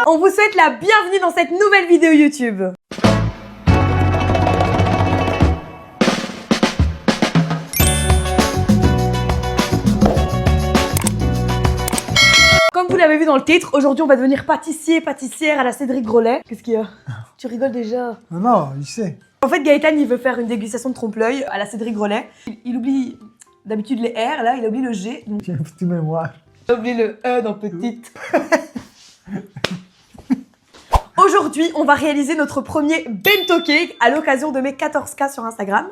On vous souhaite la bienvenue dans cette nouvelle vidéo YouTube. Comme vous l'avez vu dans le titre, aujourd'hui on va devenir pâtissière à la Cédric Grolet. Qu'est-ce qu'il y a? Tu rigoles déjà? Non, il sait. En fait, Gaëtan, il veut faire une dégustation de trompe-l'œil à la Cédric Grolet. Il oublie d'habitude les R, là, il oublie le G. Donc... J'ai une petite mémoire. Il oublie le E dans petite. Aujourd'hui, on va réaliser notre premier bento cake à l'occasion de mes 14K sur Instagram.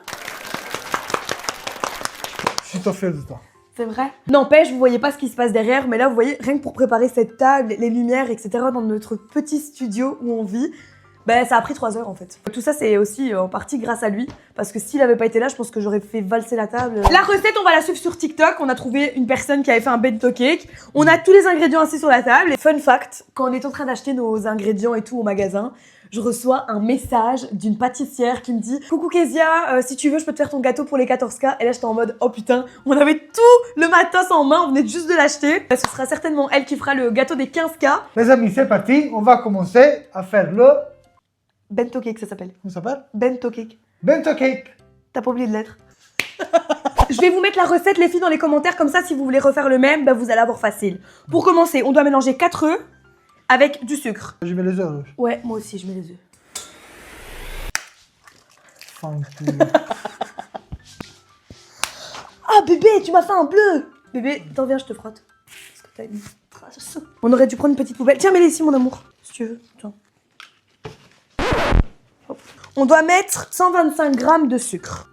Je suis tout fier de toi. C'est vrai. N'empêche, vous voyez pas ce qui se passe derrière, mais là, vous voyez, rien que pour préparer cette table, les lumières, etc. dans notre petit studio où on vit, ben, ça a pris 3 heures en fait. Tout ça, c'est aussi en partie grâce à lui, parce que s'il avait pas été là, je pense que j'aurais fait valser la table. La recette, on va la suivre sur TikTok. On a trouvé une personne qui avait fait un bento cake. On a tous les ingrédients assis sur la table. Et fun fact, quand on est en train d'acheter nos ingrédients et tout au magasin, je reçois un message d'une pâtissière qui me dit « Coucou Kezia, si tu veux, je peux te faire ton gâteau pour les 14K. » Et là, j'étais en mode « Oh putain, on avait tout le matos en main, on venait juste de l'acheter. » Ce sera certainement elle qui fera le gâteau des 15K. Les amis, c'est parti. On va commencer à faire le... Bento cake, ça s'appelle. Comment ça s'appelle? Bento cake. Bento cake. T'as pas oublié de l'être. Je vais vous mettre la recette, les filles, dans les commentaires. Comme ça, si vous voulez refaire le même, bah, vous allez avoir facile. Pour commencer, on doit mélanger 4 œufs avec du sucre. Je mets les œufs. Ouais, moi aussi, je mets les œufs. Ah bébé, tu m'as fait un bleu. Bébé, t'en viens, je te frotte. Parce que t'as une trace. On aurait dû prendre une petite poubelle. Tiens, mets-les ici, mon amour, si tu veux. Tiens. Hop. On doit mettre 125 grammes de sucre.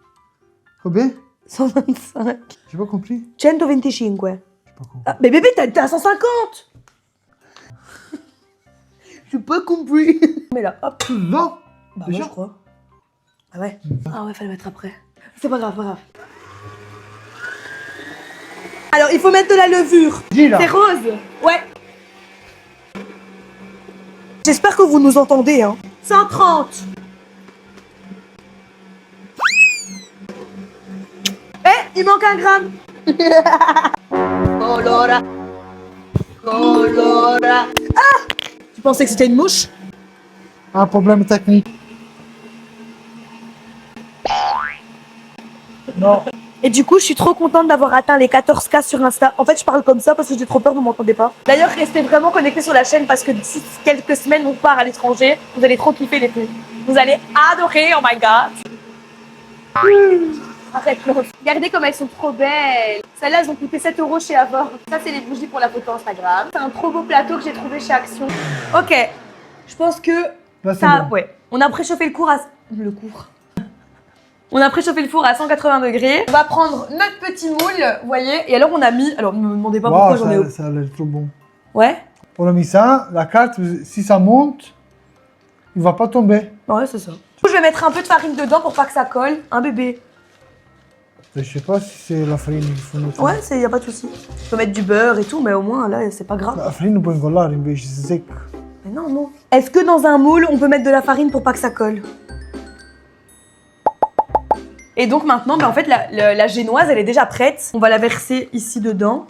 Combien? 125. J'ai pas compris. 125. J'ai pas compris. Ah, mais bébé, t'es à 150. J'ai pas compris. Mais là, hop. Non. Bah Déjà ouais, je crois. Ah ouais. Ah ouais, fallait mettre après. C'est pas grave, pas grave. Alors, il faut mettre de la levure. Dis là. C'est rose. Ouais. J'espère que vous nous entendez, hein. 130. Eh, il manque 1 gramme. Colora. Colora. Ah! Tu pensais que c'était une mouche? Un problème technique. Non. Et du coup, je suis trop contente d'avoir atteint les 14K sur Insta. En fait, je parle comme ça parce que j'ai trop peur, vous m'entendez pas. D'ailleurs, restez vraiment connectés sur la chaîne parce que d'ici quelques semaines, on part à l'étranger. Vous allez trop kiffer les filles. Vous allez adorer, oh my god. Arrête, non. Regardez comme elles sont trop belles. Celles-là, elles ont coûté 7 € chez Avor. Ça, c'est les bougies pour la photo Instagram. C'est un trop beau plateau que j'ai trouvé chez Action. Ok, je pense que Là, ça... bon. Ouais. On a préchauffé le cours à... On a préchauffé le four à 180 degrés. On va prendre notre petit moule, vous voyez. Et alors, on a mis... Alors, ne me demandez pas pourquoi j'en ai... Wow, ça a l'air trop bon. Ouais. On a mis ça, la carte, si ça monte, il va pas tomber. Ouais, c'est ça. Je vais mettre un peu de farine dedans pour pas que ça colle. Un bébé. Je sais pas si c'est la farine qu'il faut mettre. Ouais, y a pas de souci. Je peux mettre du beurre et tout, mais au moins, là, c'est pas grave. La farine può incollare invece, c'est sec. Mais non, non. Est-ce que dans un moule, on peut mettre de la farine pour pas que ça colle? Et donc maintenant, en fait, la génoise, elle est déjà prête. On va la verser ici dedans.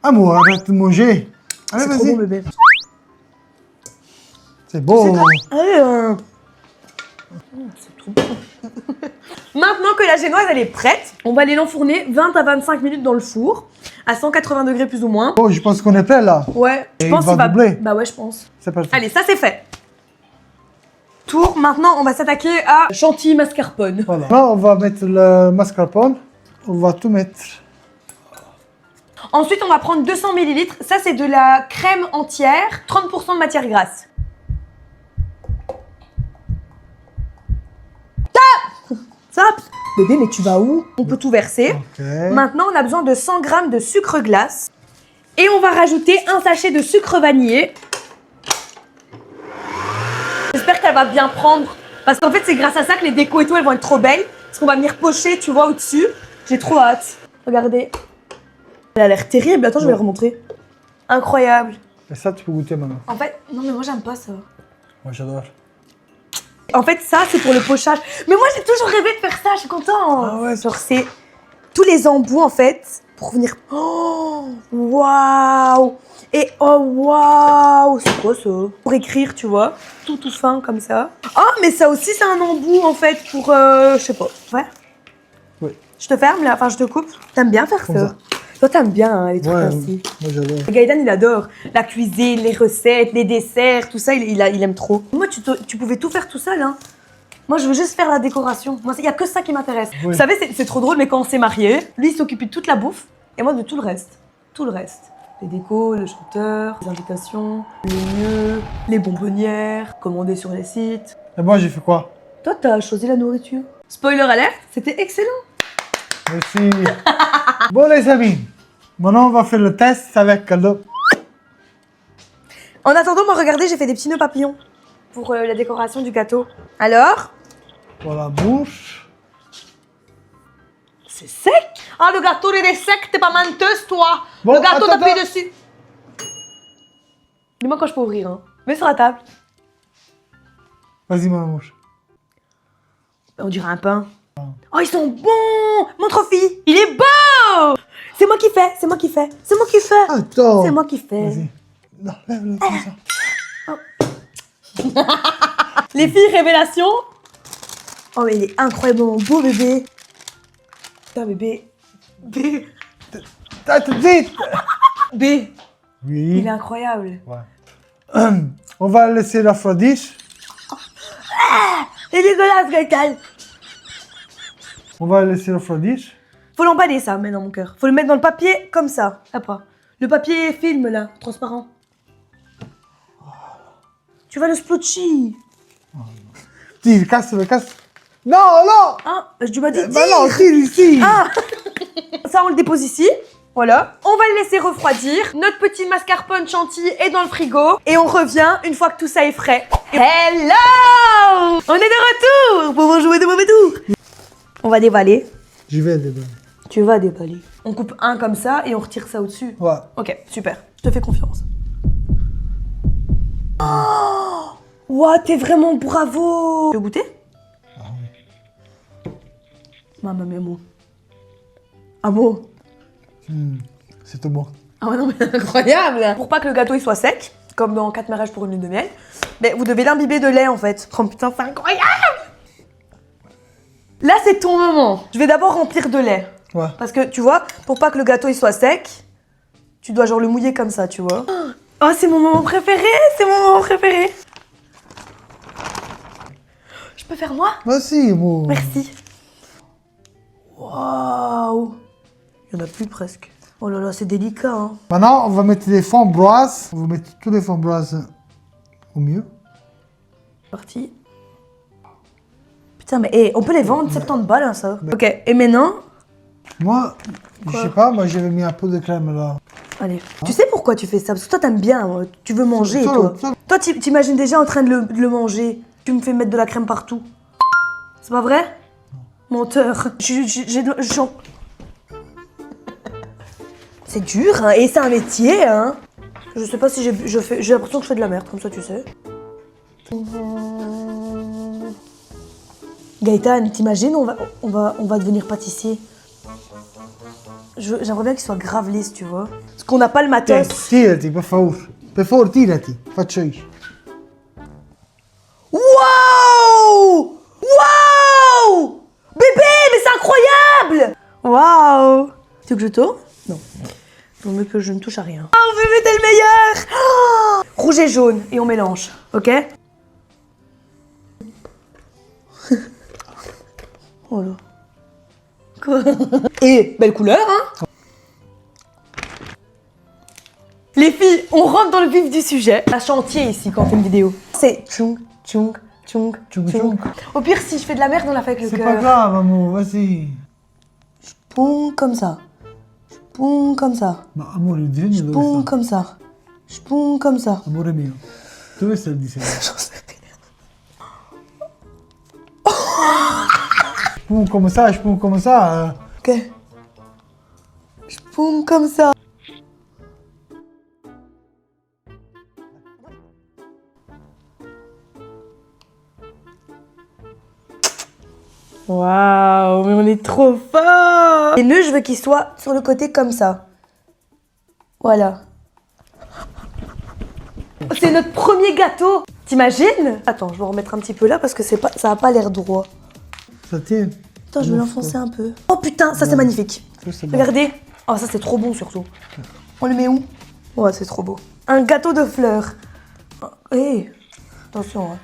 Amour, arrête de manger. Allez, C'est trop bon, vas-y. bébé. C'est beau. Allez, c'est trop bon. Maintenant que la génoise, elle est prête, on va aller l'enfourner 20 à 25 minutes dans le four, à 180 degrés plus ou moins. Oh, je pense qu'on est prêt là. Ouais, je Et pense il va qu'il va... doubler. Bah ouais, je pense. C'est parti. Allez, ça c'est fait. Tour, maintenant on va s'attaquer à chantilly mascarpone. Voilà. Là, on va mettre le mascarpone. On va tout mettre. Ensuite, on va prendre 200 ml. Ça, c'est de la crème entière, 30% de matière grasse. Top! Bébé, mais tu vas où? On peut tout verser. Ok. Maintenant, on a besoin de 100 g de sucre glace. Et on va rajouter un sachet de sucre vanillé. J'espère qu'elle va bien prendre. Parce qu'en fait, c'est grâce à ça que les décos et tout, elles vont être trop belles. Parce qu'on va venir pocher, tu vois, au-dessus. J'ai trop hâte. Regardez. Elle a l'air terrible. Attends, je vais la remontrer. Incroyable. Et ça, tu peux goûter maintenant. En fait, non mais moi j'aime pas ça. Moi, j'adore. En fait, ça, c'est pour le pochage. Mais moi, j'ai toujours rêvé de faire ça, je suis contente. Ah ouais. Genre, c'est tous les embouts, en fait, pour venir... Oh, waouh. Et oh, waouh. C'est quoi, ça? Pour écrire, tu vois. Tout fin, comme ça. Oh, mais ça aussi, c'est un embout, en fait, pour... je sais pas. Ouais. Oui. Je te ferme, là. Enfin, je te coupe. T'aimes bien faire Comme ça? ça. Toi, t'aimes bien, hein, les trucs Ouais, ainsi. moi, j'adore. Gaëtan, il adore la cuisine, les recettes, les desserts, tout ça, il aime trop. Moi, tu pouvais tout faire tout seul, hein. Moi, je veux juste faire la décoration. Moi, il n'y a que ça qui m'intéresse. Oui. Vous savez, c'est trop drôle, mais quand on s'est mariés, lui, il s'occupait de toute la bouffe, et moi, de tout le reste. Tout le reste. Les décos, le chanteur, les invitations, les lieux, les bonbonnières, commander sur les sites. Et moi, j'ai fait quoi? Toi, t'as choisi la nourriture. Spoiler alert, c'était excellent. Merci. Bon, les amis, maintenant, on va faire le test avec le... En attendant, moi, regardez, j'ai fait des petits nœuds papillons pour la décoration du gâteau. Alors? Pour la bouche. C'est sec. Ah, le gâteau, il est sec, t'es pas menteuse, toi. Bon, le gâteau, attends, t'appuies attends. dessus. Dis-moi quand je peux ouvrir, hein. Mets sur la table. Vas-y, mon amour. On dirait un pain. Oh, ils sont bons. Montre aux filles. Il est beau. C'est moi qui fais, c'est moi qui fais, c'est moi qui fais. Attends. C'est moi qui fais. Vas-y. Non, lève-le comme ça. Les filles, révélation. Oh, mais il est incroyablement beau, bébé. Putain, bébé. B. Tout de suite. B. Oui. Il est incroyable. Ouais. On va laisser refroidir. Il est dégueulasse, Gaëtan. On va laisser refroidir. Faut l'emballer, ça, mais dans mon cœur. Faut le mettre dans le papier, comme ça. Après. Le papier film, là, transparent. Tu vas le splotcher. Tire, casse-le, casse. Non, non. Ah, tu m'as dit Bah non, tire ici. Ah. Ça, on le dépose ici. Voilà. On va le laisser refroidir. Notre petit mascarpone chantilly est dans le frigo. Et on revient une fois que tout ça est frais. Hello. On est de retour pour jouer de mauvais tours. On va dévaler. J'y vais, les gars. Tu vas déballer. On coupe un comme ça et on retire ça au-dessus. Ouais. Ok, super. Je te fais confiance. Oh, wow, t'es vraiment bravo. Tu veux goûter? Maman, mais amour. Amour. C'est tout bon. Ah ouais, non, mais incroyable. Pour pas que le gâteau il soit sec, comme dans 4 mariages pour une lune de miel, mais vous devez l'imbiber de lait en fait. Oh putain, c'est incroyable. Là, c'est ton moment. Je vais d'abord remplir de lait. Ouais. Parce que, tu vois, pour pas que le gâteau il soit sec, tu dois genre le mouiller comme ça, tu vois. Oh, c'est mon moment préféré. C'est mon moment préféré. Je peux faire moi? Merci, mon. Merci. Waouh. Il y en a plus presque. Oh là là, c'est délicat, hein. Maintenant, on va mettre des framboises. On va mettre tous les framboises au mieux. Parti. Putain, mais hey, on peut les vendre 70 balles, hein, ça. Ok, et maintenant? Moi, je sais pas, moi j'avais mis un peu de crème là. Allez. Tu sais pourquoi tu fais ça? Parce que toi, t'aimes bien, tu veux manger, toi. Toi, t'imagines déjà en train de le manger. Tu me fais mettre de la crème partout. C'est pas vrai? Menteur. C'est dur, hein, et c'est un métier, hein. Je sais pas si j'ai l'impression que je fais de la merde, comme ça, tu sais. Gaëtan, t'imagines, on va devenir pâtissier. J'aimerais bien qu'il soit grave lisse, tu vois. Parce qu'on n'a pas le matos. Tirati, per favore. Per favore, tirati. Faccio io. Waouh! Waouh! Bébé, mais c'est incroyable! Waouh! Tu veux que je tourne? Non. Vaut mieux que je ne touche à rien. Oh, bébé, t'es le meilleur! Oh, rouge et jaune, et on mélange, ok? Oh là. Quoi? Et belle couleur, hein? Les filles, on rentre dans le vif du sujet. Un chantier ici quand on fait une vidéo. C'est tchoung, tchoung, tchoung, Tchoung, tchoung. tchoung. Au pire, si je fais de la merde, on la fait avec le C'est cœur. pas grave, amour, vas-y. Poum comme ça. Poum comme ça. Ma amore, il disegno dove Poum sta? comme ça. Poum comme ça. Amore mio, dove sta il disegno? J'en sais rien. Je peux comme ça. Ok. Poum comme ça. Waouh, mais on est trop fort. Les nœuds, je veux qu'ils soient sur le côté comme ça. Voilà. C'est notre premier gâteau. T'imagines? Attends, je vais en remettre un petit peu là parce que ça a pas l'air droit. Ça tient. Attends, je vais l'enfoncer un peu. Oh putain, ça c'est magnifique. Ça, bon. Regardez. Oh, ça c'est trop bon surtout. On le met où? Ouais, c'est trop beau. Un gâteau de fleurs. Hé, attention. Hein.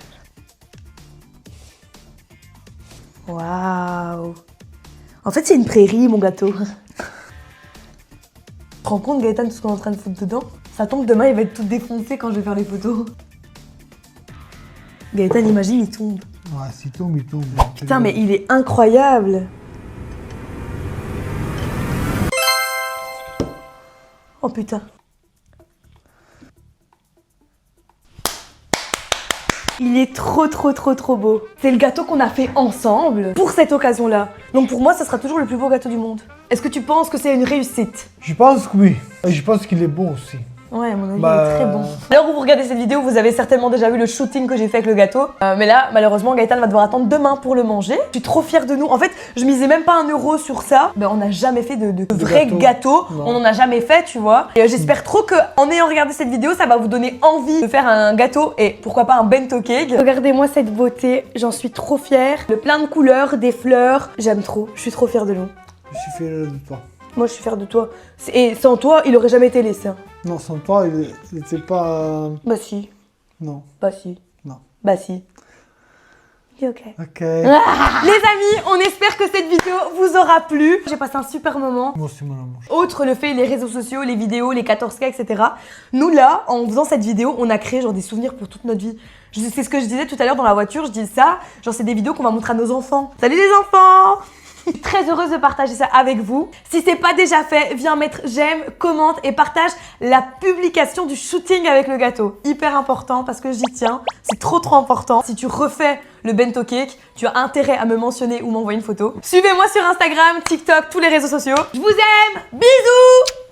Waouh. En fait, c'est une prairie, mon gâteau. Tu te rends compte, Gaëtan, tout ce qu'on est en train de foutre dedans? Ça tombe, demain, il va être tout défoncé quand je vais faire les photos. Gaëtan, imagine, il tombe. Ouais, s'il tombe, il tombe. Putain, mais il est incroyable. Oh putain. Il est trop beau. C'est le gâteau qu'on a fait ensemble pour cette occasion-là. Donc pour moi, ça sera toujours le plus beau gâteau du monde. Est-ce que tu penses que c'est une réussite? Je pense que oui. Et je pense qu'il est bon aussi. Ouais, à mon avis, il est très bon. Alors, où vous regardez cette vidéo, vous avez certainement déjà vu le shooting que j'ai fait avec le gâteau. Mais là, malheureusement, Gaëtan va devoir attendre demain pour le manger. Je suis trop fière de nous. En fait, je misais même pas 1 euro sur ça. Ben, on n'a jamais fait de vrai gâteau. On en a jamais fait, tu vois. Et j'espère trop qu'en ayant regardé cette vidéo, ça va vous donner envie de faire un gâteau et pourquoi pas un bento cake. Regardez-moi cette beauté. J'en suis trop fière. Le plein de couleurs, des fleurs. J'aime trop. Je suis trop fière de nous. Je suis fier de toi. Moi, je suis fière de toi. Et sans toi, il aurait jamais été laissé. Non, sans toi, il n'était pas... Bah si. Non. Bah si. Non. Bah si. Ok. Ok. Les amis, on espère que cette vidéo vous aura plu. J'ai passé un super moment. Moi aussi, mon amour. Autre le fait, les réseaux sociaux, les vidéos, les 14K, etc. Nous là, en faisant cette vidéo, on a créé genre des souvenirs pour toute notre vie. C'est ce que je disais tout à l'heure dans la voiture, je dis ça. Genre c'est des vidéos qu'on va montrer à nos enfants. Salut les enfants! Je suis très heureuse de partager ça avec vous. Si c'est pas déjà fait, viens mettre j'aime, commente et partage la publication du shooting avec le gâteau. Hyper important parce que j'y tiens. C'est trop important. Si tu refais le bento cake, tu as intérêt à me mentionner ou m'envoyer une photo. Suivez-moi sur Instagram, TikTok, tous les réseaux sociaux. Je vous aime. Bisous!